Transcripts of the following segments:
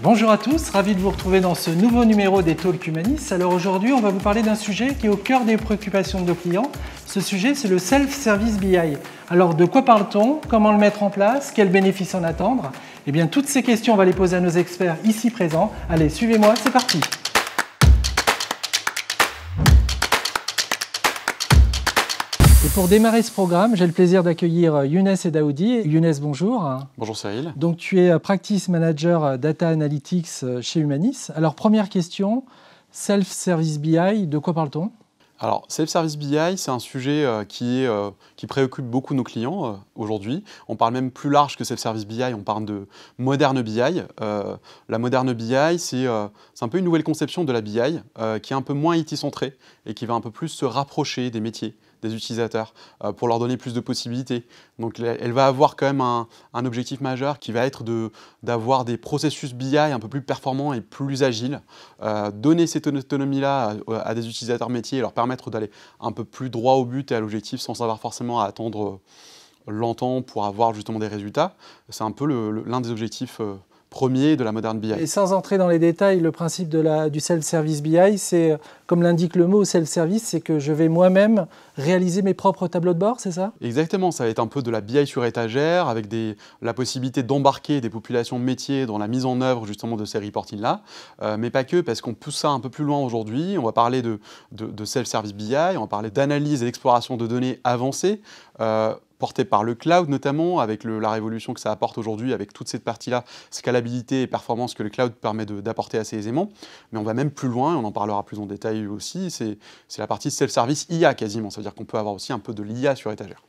Bonjour à tous, ravi de vous retrouver dans ce nouveau numéro des Talks Humanis. Alors aujourd'hui, on va vous parler d'un sujet qui est au cœur des préoccupations de nos clients. Ce sujet, c'est le Self-Service BI. Alors de quoi parle-t-on? Comment le mettre en place? Quels bénéfices en attendre? Eh bien, toutes ces questions, on va les poser à nos experts ici présents. Allez, suivez-moi, c'est parti. Et pour démarrer ce programme, j'ai le plaisir d'accueillir Younes Edaoudi. Younes, bonjour. Bonjour Cyril. Donc tu es Practice Manager Data Analytics chez Humanis. Alors première question, Self-Service BI, de quoi parle-t-on? Alors, Self-Service BI, c'est un sujet qui préoccupe beaucoup nos clients aujourd'hui. On parle même plus large que Self-Service BI, on parle de Modern BI. La Modern BI, c'est un peu une nouvelle conception de la BI qui est un peu moins IT-centrée et qui va un peu plus se rapprocher des métiers, des utilisateurs, pour leur donner plus de possibilités. Donc elle va avoir quand même un objectif majeur qui va être d'avoir des processus BI un peu plus performants et plus agiles, donner cette autonomie-là à des utilisateurs métiers et leur permettre d'aller un peu plus droit au but et à l'objectif sans avoir forcément à attendre longtemps pour avoir justement des résultats. C'est un peu l'un des objectifs premier de la Modern BI. Et sans entrer dans les détails, le principe du Self-Service BI, c'est, comme l'indique le mot Self-Service, c'est que je vais moi-même réaliser mes propres tableaux de bord, c'est ça? Exactement, ça va être un peu de la BI sur étagère, avec la possibilité d'embarquer des populations métiers dans la mise en œuvre justement de ces reportings-là, mais pas que, parce qu'on pousse ça un peu plus loin aujourd'hui. On va parler de Self-Service BI, on va parler d'analyse et d'exploration de données avancées, porté par le cloud notamment, avec la révolution que ça apporte aujourd'hui, avec toute cette partie-là, scalabilité et performance que le cloud permet d'apporter assez aisément. Mais on va même plus loin, on en parlera plus en détail aussi, c'est la partie self-service IA quasiment, ça veut dire qu'on peut avoir aussi un peu de l'IA sur étagère.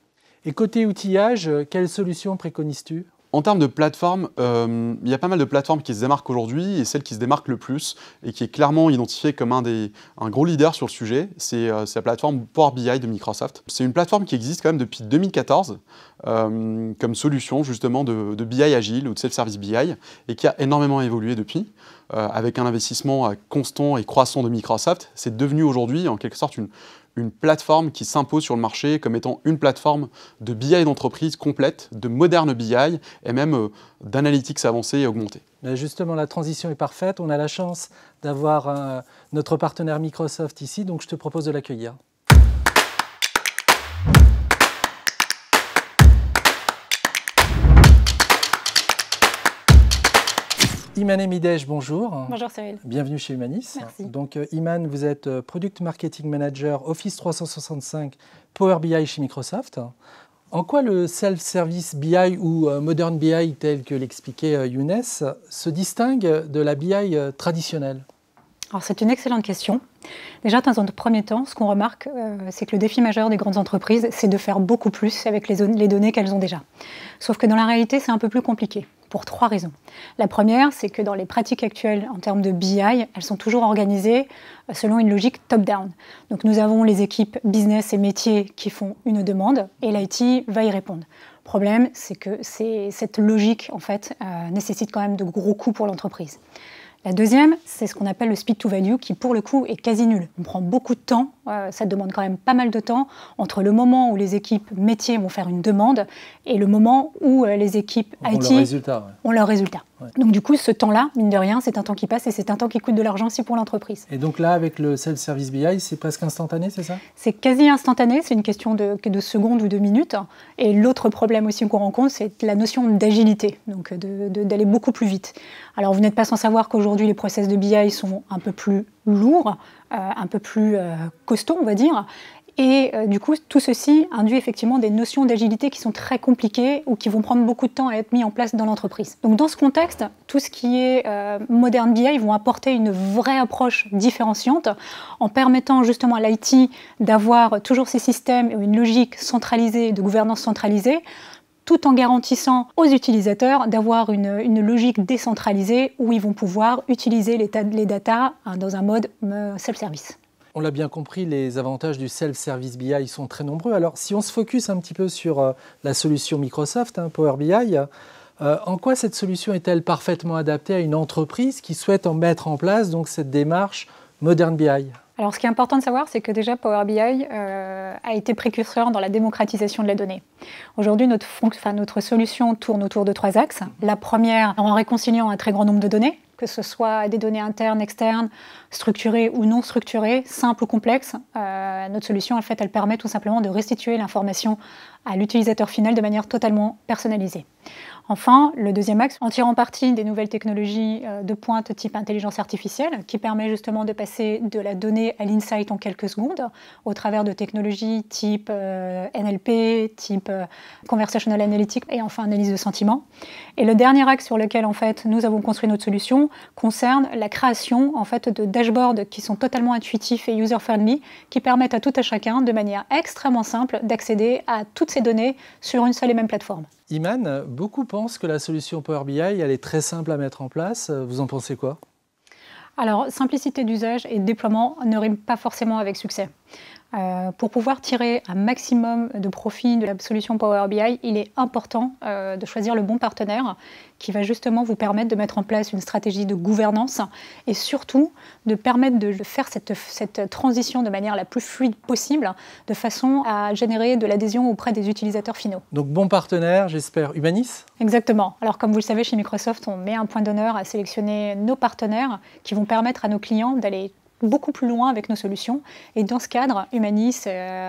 Et côté outillage, quelles solutions préconises-tu? En termes de plateformes, il y a pas mal de plateformes qui se démarquent aujourd'hui, et celle qui se démarque le plus et qui est clairement identifiée comme un gros leader sur le sujet, c'est la plateforme Power BI de Microsoft. C'est une plateforme qui existe quand même depuis 2014 comme solution justement de BI agile ou de self-service BI et qui a énormément évolué depuis. Avec un investissement constant et croissant de Microsoft, c'est devenu aujourd'hui en quelque sorte une plateforme qui s'impose sur le marché comme étant une plateforme de BI d'entreprise complète, de moderne BI et même d'analytics avancée et augmentée. Justement, la transition est parfaite. On a la chance d'avoir notre partenaire Microsoft ici, donc je te propose de l'accueillir. Imane Midej, bonjour. Bonjour Cyril. Bienvenue chez Humanis. Merci. Donc Imane, vous êtes Product Marketing Manager Office 365 Power BI chez Microsoft. En quoi le Self-Service BI ou Modern BI, tel que l'expliquait Younes, se distingue de la BI traditionnelle? Alors c'est une excellente question. Déjà, dans un premier temps, ce qu'on remarque, c'est que le défi majeur des grandes entreprises, c'est de faire beaucoup plus avec les données qu'elles ont déjà. Sauf que dans la réalité, c'est un peu plus compliqué, pour 3 raisons. La première, c'est que dans les pratiques actuelles en termes de BI, elles sont toujours organisées selon une logique top-down. Donc nous avons les équipes business et métiers qui font une demande et l'IT va y répondre. Le problème, c'est que cette logique, en fait, nécessite quand même de gros coûts pour l'entreprise. La deuxième, c'est ce qu'on appelle le speed to value, qui pour le coup est quasi nul. On prend beaucoup de temps, ça demande quand même pas mal de temps, entre le moment où les équipes métiers vont faire une demande et le moment où les équipes IT ont leur résultat. Ouais. Donc du coup, ce temps-là, mine de rien, c'est un temps qui passe et c'est un temps qui coûte de l'argent aussi pour l'entreprise. Et donc là, avec le Self-Service BI, c'est presque instantané, c'est ça? C'est quasi instantané, c'est une question de secondes ou de minutes. Et l'autre problème aussi qu'on rencontre, c'est la notion d'agilité, donc d'aller beaucoup plus vite. Alors vous n'êtes pas sans savoir qu'aujourd'hui, les process de BI sont un peu plus lourds, un peu plus costauds, on va dire. Et du coup, tout ceci induit effectivement des notions d'agilité qui sont très compliquées ou qui vont prendre beaucoup de temps à être mis en place dans l'entreprise. Donc dans ce contexte, tout ce qui est Modern BI vont apporter une vraie approche différenciante en permettant justement à l'IT d'avoir toujours ces systèmes et une logique centralisée, de gouvernance centralisée, tout en garantissant aux utilisateurs d'avoir une logique décentralisée où ils vont pouvoir utiliser les data dans un mode self-service. On l'a bien compris, les avantages du Self-Service BI sont très nombreux. Alors, si on se focus un petit peu sur la solution Microsoft, Power BI, en quoi cette solution est-elle parfaitement adaptée à une entreprise qui souhaite en mettre en place donc, cette démarche Modern BI? Alors, ce qui est important de savoir, c'est que déjà Power BI a été précurseur dans la démocratisation de la donnée. Aujourd'hui, notre solution tourne autour de 3 axes. La première, en réconciliant un très grand nombre de données, que ce soit des données internes, externes, structurées ou non structurées, simples ou complexes. Notre solution, en fait, elle permet tout simplement de restituer l'information à l'utilisateur final de manière totalement personnalisée. Enfin, le deuxième axe, en tirant parti des nouvelles technologies de pointe type intelligence artificielle, qui permet justement de passer de la donnée à l'insight en quelques secondes, au travers de technologies type NLP, type conversational analytics et enfin analyse de sentiments. Et le dernier axe sur lequel en fait nous avons construit notre solution concerne la création en fait de dashboards qui sont totalement intuitifs et user-friendly, qui permettent à tout à chacun de manière extrêmement simple d'accéder à toutes ces données sur une seule et même plateforme. Iman, beaucoup pensent que la solution Power BI, elle est très simple à mettre en place. Vous en pensez quoi? Alors, simplicité d'usage et de déploiement ne riment pas forcément avec succès. Pour pouvoir tirer un maximum de profit de la solution Power BI, il est important de choisir le bon partenaire qui va justement vous permettre de mettre en place une stratégie de gouvernance et surtout de permettre de faire cette transition de manière la plus fluide possible, de façon à générer de l'adhésion auprès des utilisateurs finaux. Donc bon partenaire, j'espère, Humanis? Exactement. Alors comme vous le savez, chez Microsoft, on met un point d'honneur à sélectionner nos partenaires qui vont permettre à nos clients d'aller beaucoup plus loin avec nos solutions. Et dans ce cadre, Humanis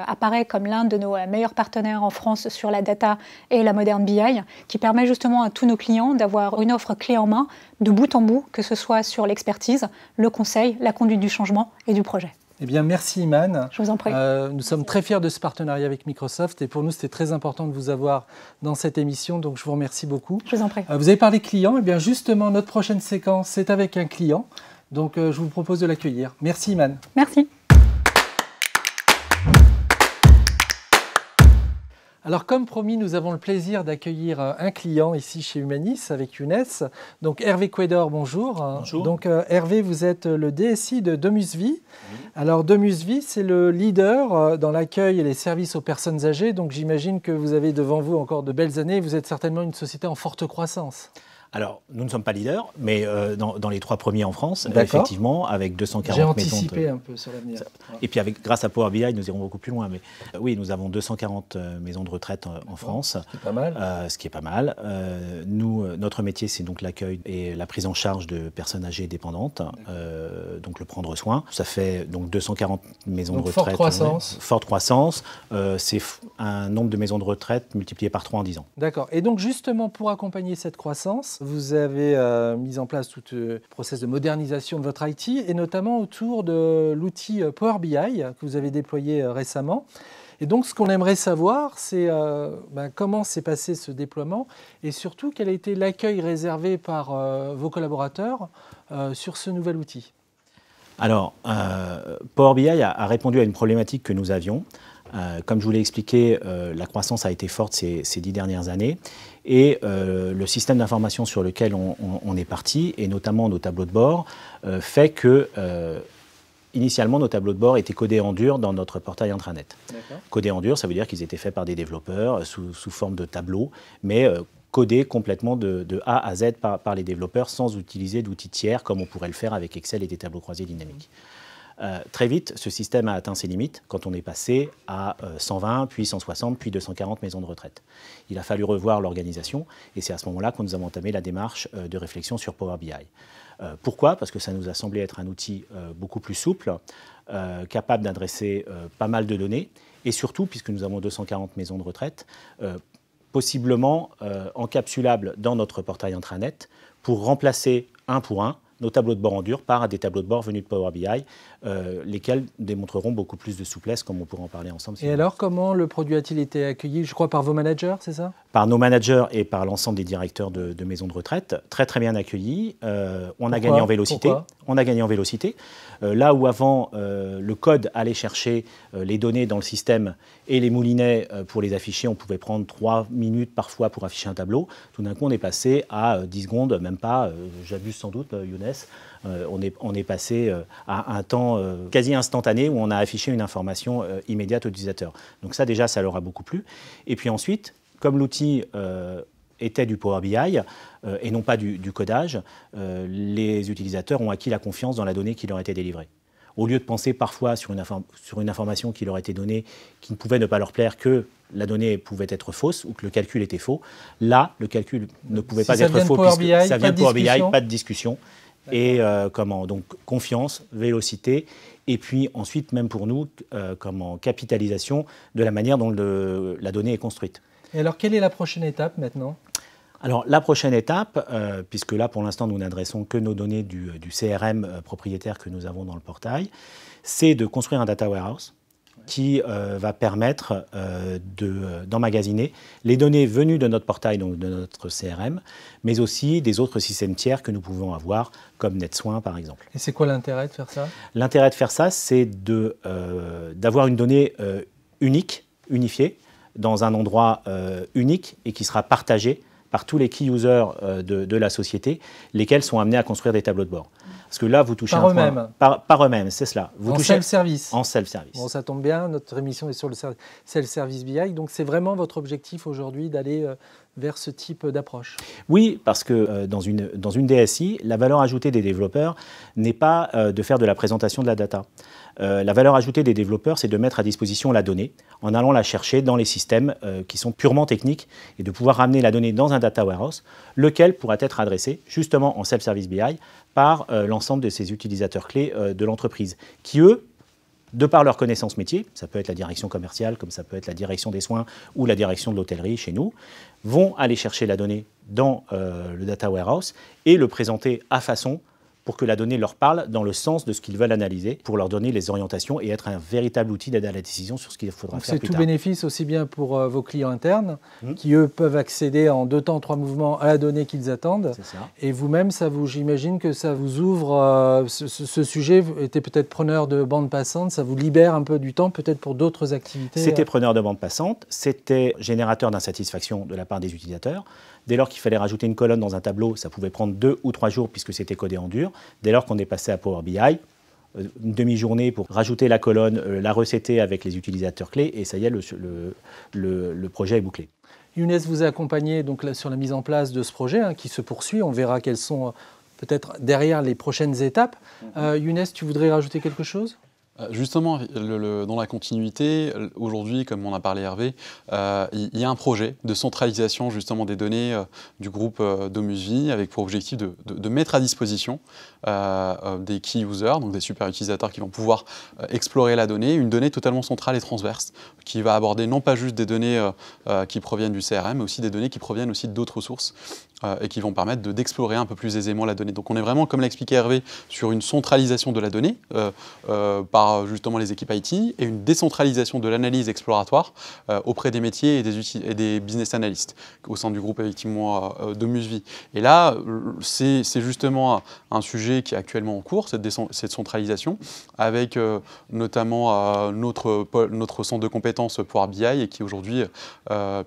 apparaît comme l'un de nos meilleurs partenaires en France sur la data et la moderne BI, qui permet justement à tous nos clients d'avoir une offre clé en main, de bout en bout, que ce soit sur l'expertise, le conseil, la conduite du changement et du projet. Eh bien, merci Iman. Je vous en prie. Nous sommes très fiers de ce partenariat avec Microsoft et pour nous, c'était très important de vous avoir dans cette émission, donc je vous remercie beaucoup. Je vous en prie. Vous avez parlé client, eh bien justement, notre prochaine séquence, c'est avec un client. Donc, je vous propose de l'accueillir. Merci, Iman. Merci. Alors, comme promis, nous avons le plaisir d'accueillir un client ici chez Humanis avec Younes. Donc, Hervé Quaidor, bonjour. Bonjour. Donc, Hervé, vous êtes le DSI de DomusVie. Oui. Alors, DomusVie, c'est le leader dans l'accueil et les services aux personnes âgées. Donc, j'imagine que vous avez devant vous encore de belles années. Vous êtes certainement une société en forte croissance. Alors, nous ne sommes pas leaders, mais dans les 3 premiers en France, effectivement, avec 240 J'ai maisons. J'ai anticipé un peu sur l'avenir. Et puis, grâce à Power BI, nous irons beaucoup plus loin. Mais oui, nous avons 240 maisons de retraite en France. Ce qui est pas mal. Ce qui est pas mal. Notre métier, c'est donc l'accueil et la prise en charge de personnes âgées et dépendantes, donc le prendre soin. Ça fait donc 240 maisons de retraite. Forte croissance. Forte croissance. C'est un nombre de maisons de retraite multiplié par 3 en 10 ans. D'accord. Et donc, justement, pour accompagner cette croissance, vous avez mis en place tout le process de modernisation de votre IT et notamment autour de l'outil Power BI que vous avez déployé récemment. Et donc, ce qu'on aimerait savoir, c'est comment s'est passé ce déploiement et surtout quel a été l'accueil réservé par vos collaborateurs sur ce nouvel outil. Alors, Power BI a répondu à une problématique que nous avions. Comme je vous l'ai expliqué, la croissance a été forte ces 10 dernières années et le système d'information sur lequel on est parti, et notamment nos tableaux de bord, fait que initialement nos tableaux de bord étaient codés en dur dans notre portail intranet. Codés en dur, ça veut dire qu'ils étaient faits par des développeurs sous forme de tableaux, mais codés complètement de A à Z par les développeurs sans utiliser d'outils tiers comme on pourrait le faire avec Excel et des tableaux croisés dynamiques. Très vite, ce système a atteint ses limites quand on est passé à 120, puis 160, puis 240 maisons de retraite. Il a fallu revoir l'organisation et c'est à ce moment-là que nous avons entamé la démarche de réflexion sur Power BI. Pourquoi? Parce que ça nous a semblé être un outil beaucoup plus souple, capable d'adresser pas mal de données et surtout, puisque nous avons 240 maisons de retraite, possiblement encapsulable dans notre portail intranet pour remplacer un pour un nos tableaux de bord en dur par des tableaux de bord venus de Power BI, lesquels démontreront beaucoup plus de souplesse, comme on pourra en parler ensemble. Et alors, comment le produit a-t-il été accueilli, je crois, par vos managers, c'est ça? Par nos managers et par l'ensemble des directeurs de maisons de retraite. Très très bien accueilli. On a gagné en vélocité. Pourquoi? On a gagné en vélocité. Là où avant, le code allait chercher les données dans le système et les moulinait pour les afficher, on pouvait prendre 3 minutes parfois pour afficher un tableau. Tout d'un coup, on est passé à 10 secondes, même pas, j'abuse sans doute, Younes. On est passé à un temps quasi instantané où on a affiché une information immédiate aux utilisateurs. Donc ça, déjà, ça leur a beaucoup plu. Et puis ensuite, comme l'outil était du Power BI et non pas du codage, les utilisateurs ont acquis la confiance dans la donnée qui leur était délivrée. Au lieu de penser parfois sur une information qui leur était donnée, qui ne pouvait ne pas leur plaire, que la donnée pouvait être fausse ou que le calcul était faux, là, le calcul ne pouvait pas être faux puisque ça vient de Power BI, pas de discussion. Et donc confiance, vélocité, et puis ensuite, même pour nous, capitalisation de la manière dont la donnée est construite. Et alors, quelle est la prochaine étape maintenant ? Alors, la prochaine étape, puisque là, pour l'instant, nous n'adressons que nos données du CRM propriétaire que nous avons dans le portail, c'est de construire un data warehouse qui va permettre d'emmagasiner les données venues de notre portail, donc de notre CRM, mais aussi des autres systèmes tiers que nous pouvons avoir, comme NetSoin par exemple. Et c'est quoi l'intérêt de faire ça ? L'intérêt de faire ça, c'est d'avoir une donnée unique, unifiée, dans un endroit unique et qui sera partagée par tous les key users de la société, lesquels sont amenés à construire des tableaux de bord. Parce que là, vous touchez par eux-mêmes. Par eux-mêmes, c'est cela. En self-service. En self-service. Bon, ça tombe bien, notre émission est sur le self-service BI, donc c'est vraiment votre objectif aujourd'hui d'aller vers ce type d'approche. Oui, parce que dans une DSI, la valeur ajoutée des développeurs n'est pas de faire de la présentation de la data. La valeur ajoutée des développeurs, c'est de mettre à disposition la donnée en allant la chercher dans les systèmes qui sont purement techniques et de pouvoir ramener la donnée dans un data warehouse, lequel pourra être adressé justement en self-service BI par l'ensemble de ces utilisateurs clés de l'entreprise, qui eux, de par leur connaissance métier, ça peut être la direction commerciale, comme ça peut être la direction des soins ou la direction de l'hôtellerie chez nous, vont aller chercher la donnée dans le data warehouse et le présenter à façon pour que la donnée leur parle dans le sens de ce qu'ils veulent analyser, pour leur donner les orientations et être un véritable outil d'aide à la décision sur ce qu'il faudra faire plus tard. C'est tout bénéfice aussi bien pour vos clients internes, qui eux peuvent accéder en 2 temps, 3 mouvements à la donnée qu'ils attendent. C'est ça. Et vous-même, j'imagine que ça vous ouvre, ce sujet était peut-être preneur de bande passante, ça vous libère un peu du temps peut-être pour d'autres activités. C'était preneur de bande passante, c'était générateur d'insatisfaction de la part des utilisateurs. Dès lors qu'il fallait rajouter une colonne dans un tableau, ça pouvait prendre 2 ou 3 jours puisque c'était codé en dur. Dès lors qu'on est passé à Power BI, une demi-journée pour rajouter la colonne, la recéter avec les utilisateurs clés, et ça y est, le projet est bouclé. Younes vous a accompagné donc, sur la mise en place de ce projet qui se poursuit. On verra quelles sont peut-être derrière les prochaines étapes. Younes, tu voudrais rajouter quelque chose ? Justement, dans la continuité, aujourd'hui, comme on a parlé Hervé, il y a un projet de centralisation justement des données du groupe DomusVi avec pour objectif de mettre à disposition des key users, donc des super utilisateurs qui vont pouvoir explorer la donnée, une donnée totalement centrale et transverse qui va aborder non pas juste des données qui proviennent du CRM, mais aussi des données qui proviennent aussi d'autres sources et qui vont permettre d'explorer un peu plus aisément la donnée. Donc on est vraiment, comme l'a expliqué Hervé, sur une centralisation de la donnée par justement les équipes IT et une décentralisation de l'analyse exploratoire auprès des métiers et des business analysts au sein du groupe effectivement DomusVi. Et là, c'est justement un sujet qui est actuellement en cours, cette centralisation, avec notamment notre centre de compétences Power BI et qui est aujourd'hui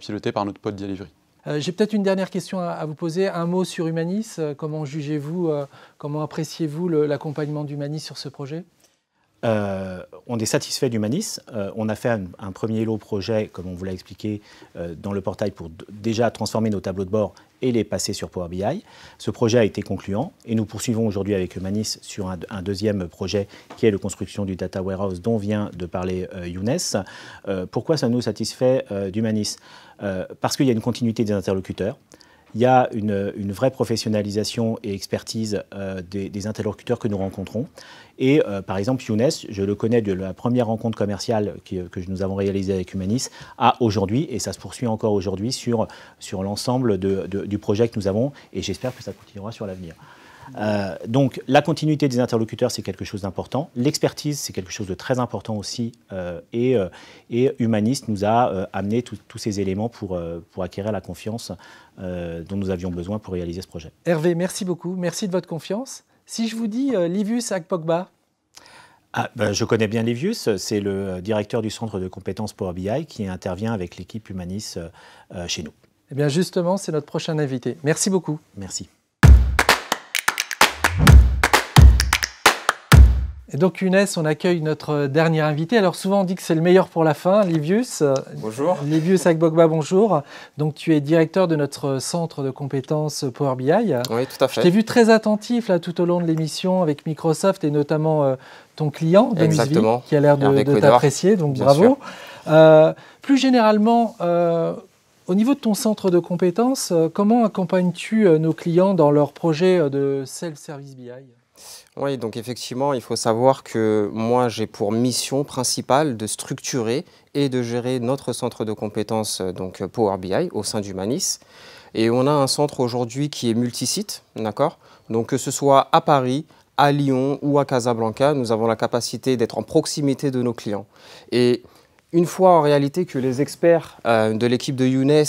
piloté par notre pod Delivery. J'ai peut-être une dernière question à vous poser. Un mot sur Humanis. Comment jugez-vous, comment appréciez-vous l'accompagnement d'Humanis sur ce projet ? On est satisfait d'Humanis. On a fait un premier lot projet, comme on vous l'a expliqué, dans le portail pour déjà transformer nos tableaux de bord et les passer sur Power BI. Ce projet a été concluant et nous poursuivons aujourd'hui avec Humanis sur un deuxième projet qui est la construction du Data Warehouse dont vient de parler Younes. Pourquoi ça nous satisfait d'Humanis ? Parce qu'il y a une continuité des interlocuteurs. Il y a une vraie professionnalisation et expertise des interlocuteurs que nous rencontrons. Et par exemple, Younes, je le connais de la première rencontre commerciale que nous avons réalisée avec Humanis à aujourd'hui, et ça se poursuit encore aujourd'hui sur l'ensemble du projet que nous avons, et j'espère que ça continuera sur l'avenir. Donc la continuité des interlocuteurs, c'est quelque chose d'important. L'expertise, c'est quelque chose de très important aussi. Et Humanis nous a amené tous ces éléments pour acquérir la confiance dont nous avions besoin pour réaliser ce projet. Hervé, merci beaucoup. Merci de votre confiance. Si je vous dis Livius Agpogba. Je connais bien Livius, c'est le directeur du centre de compétences Power BI qui intervient avec l'équipe Humanis chez nous. Eh bien justement, c'est notre prochain invité. Merci beaucoup. Merci. Et donc Younes, on accueille notre dernier invité. Alors souvent on dit que c'est le meilleur pour la fin, Livius. Bonjour. Livius Agpogba, bonjour. Donc tu es directeur de notre centre de compétences Power BI. Oui, tout à fait. Je t'ai vu très attentif là tout au long de l'émission avec Microsoft et notamment ton client, DomusVi, qui a l'air de t'apprécier, donc bravo. Plus généralement, au niveau de ton centre de compétences, comment accompagnes-tu nos clients dans leurs projets de self-service BI? Oui, donc effectivement, il faut savoir que moi, j'ai pour mission principale de structurer et de gérer notre centre de compétences donc Power BI au sein d'Humanis. Et on a un centre aujourd'hui qui est multisite, d'accord? Donc que ce soit à Paris, à Lyon ou à Casablanca, nous avons la capacité d'être en proximité de nos clients. Et une fois en réalité que les experts de l'équipe de Younes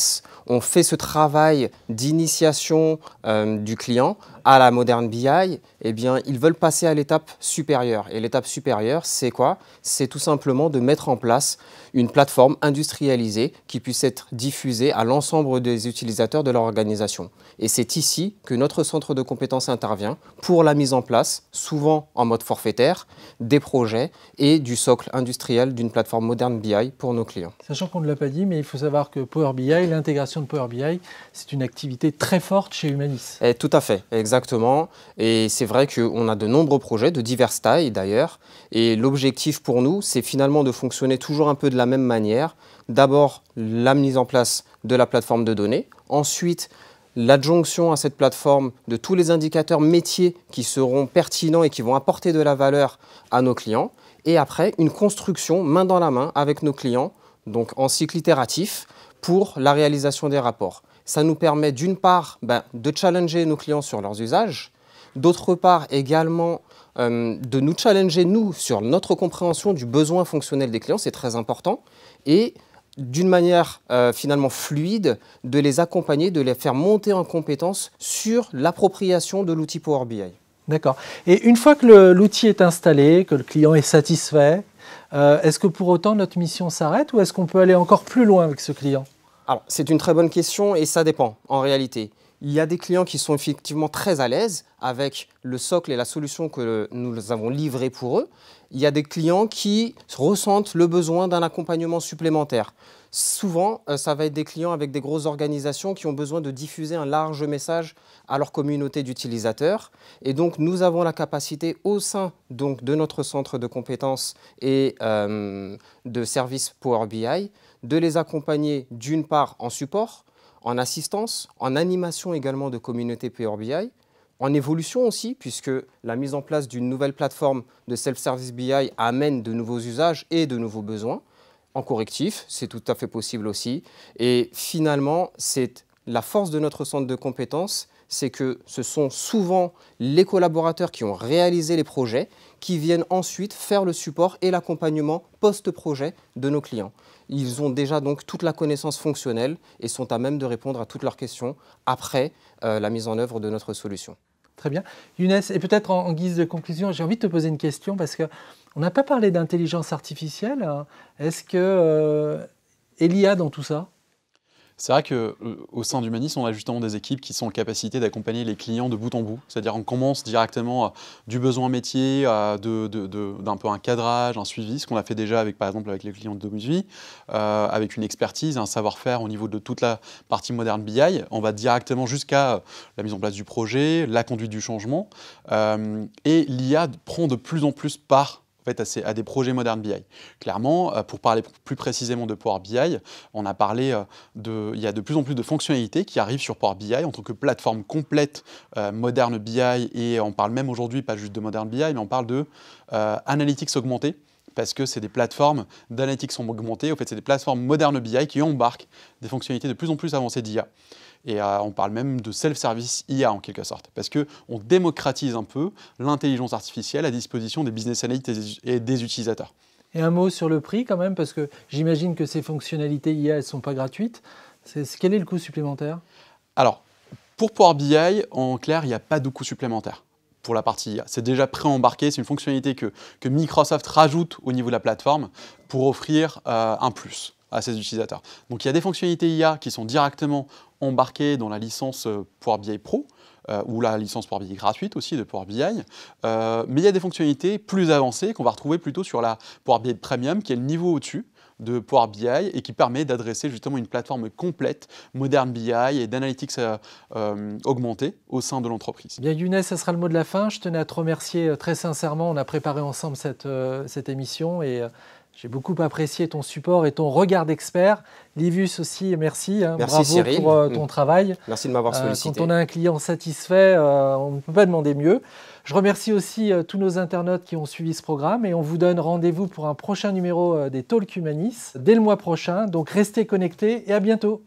ont fait ce travail d'initiation du client à la Modern BI, eh bien, ils veulent passer à l'étape supérieure. Et l'étape supérieure, c'est quoi? C'est tout simplement de mettre en place une plateforme industrialisée qui puisse être diffusée à l'ensemble des utilisateurs de leur organisation. Et c'est ici que notre centre de compétences intervient pour la mise en place, souvent en mode forfaitaire, des projets et du socle industriel d'une plateforme Modern BI pour nos clients. Sachant qu'on ne l'a pas dit, mais il faut savoir que Power BI, l'intégration de Power BI, c'est une activité très forte chez Humanis. Tout à fait, exactement. Et c'est vrai qu'on a de nombreux projets, de diverses tailles d'ailleurs. Et l'objectif pour nous, c'est finalement de fonctionner toujours un peu de la même manière. D'abord, la mise en place de la plateforme de données. Ensuite, l'adjonction à cette plateforme de tous les indicateurs métiers qui seront pertinents et qui vont apporter de la valeur à nos clients. Et après, une construction main dans la main avec nos clients, donc en cycle itératif, pour la réalisation des rapports. Ça nous permet d'une part de challenger nos clients sur leurs usages, d'autre part également de nous challenger nous sur notre compréhension du besoin fonctionnel des clients, c'est très important, et d'une manière finalement fluide, de les accompagner, de les faire monter en compétences sur l'appropriation de l'outil Power BI. D'accord. Et une fois que l'outil est installé, que le client est satisfait, est-ce que pour autant notre mission s'arrête ou est-ce qu'on peut aller encore plus loin avec ce client? Alors, c'est une très bonne question et ça dépend en réalité. Il y a des clients qui sont effectivement très à l'aise avec le socle et la solution que nous avons livrée pour eux. Il y a des clients qui ressentent le besoin d'un accompagnement supplémentaire. Souvent, ça va être des clients avec des grosses organisations qui ont besoin de diffuser un large message à leur communauté d'utilisateurs. Et donc, nous avons la capacité au sein donc, de notre centre de compétences et de services Power BI de les accompagner d'une part en support, en assistance, en animation également de communauté Power BI, en évolution aussi, puisque la mise en place d'une nouvelle plateforme de self-service BI amène de nouveaux usages et de nouveaux besoins. En correctif, c'est tout à fait possible aussi. Et finalement, c'est la force de notre centre de compétences, c'est que ce sont souvent les collaborateurs qui ont réalisé les projets qui viennent ensuite faire le support et l'accompagnement post-projet de nos clients. Ils ont déjà donc toute la connaissance fonctionnelle et sont à même de répondre à toutes leurs questions après la mise en œuvre de notre solution. Très bien. Younes, et peut-être en guise de conclusion, j'ai envie de te poser une question parce qu'on n'a pas parlé d'intelligence artificielle. Hein. Est-ce que l'IA dans tout ça? C'est vrai qu'au sein d'Humanis, on a justement des équipes qui sont en capacité d'accompagner les clients de bout en bout. C'est-à-dire qu'on commence directement du besoin métier, d'un peu un cadrage, un suivi, ce qu'on a fait déjà avec, par exemple avec les clients de Domusvie, avec une expertise, un savoir-faire au niveau de toute la partie Modern BI. On va directement jusqu'à la mise en place du projet, la conduite du changement. Et l'IA prend de plus en plus part en fait, à des projets Modern BI. Clairement, pour parler plus précisément de Power BI, on a parlé il y a de plus en plus de fonctionnalités qui arrivent sur Power BI en tant que plateforme complète Modern BI, et on parle même aujourd'hui pas juste de Modern BI, mais on parle de Analytics augmenté, parce que c'est des plateformes d'analytics augmenté, en fait c'est des plateformes Modern BI qui embarquent des fonctionnalités de plus en plus avancées d'IA. Et on parle même de self-service IA en quelque sorte, parce qu'on démocratise un peu l'intelligence artificielle à disposition des business analysts et des utilisateurs. Et un mot sur le prix quand même, parce que j'imagine que ces fonctionnalités IA, elles ne sont pas gratuites. Quel est le coût supplémentaire? Alors, pour Power BI, en clair, il n'y a pas de coût supplémentaire pour la partie IA. C'est déjà pré-embarqué, c'est une fonctionnalité que Microsoft rajoute au niveau de la plateforme pour offrir un plus à ses utilisateurs. Donc il y a des fonctionnalités IA qui sont directement embarquées dans la licence Power BI Pro, ou la licence Power BI gratuite aussi de Power BI, mais il y a des fonctionnalités plus avancées qu'on va retrouver plutôt sur la Power BI Premium, qui est le niveau au-dessus de Power BI et qui permet d'adresser justement une plateforme complète, Modern BI et d'analytics augmenté au sein de l'entreprise. Bien Younes, ça sera le mot de la fin. Je tenais à te remercier très sincèrement. On a préparé ensemble cette émission et J'ai beaucoup apprécié ton support et ton regard d'expert. Livus aussi, merci. Merci bravo Cyril. pour ton travail. Merci de m'avoir sollicité. Quand on a un client satisfait, on ne peut pas demander mieux. Je remercie aussi tous nos internautes qui ont suivi ce programme et on vous donne rendez-vous pour un prochain numéro des Talks Humanis dès le mois prochain. Donc restez connectés et à bientôt.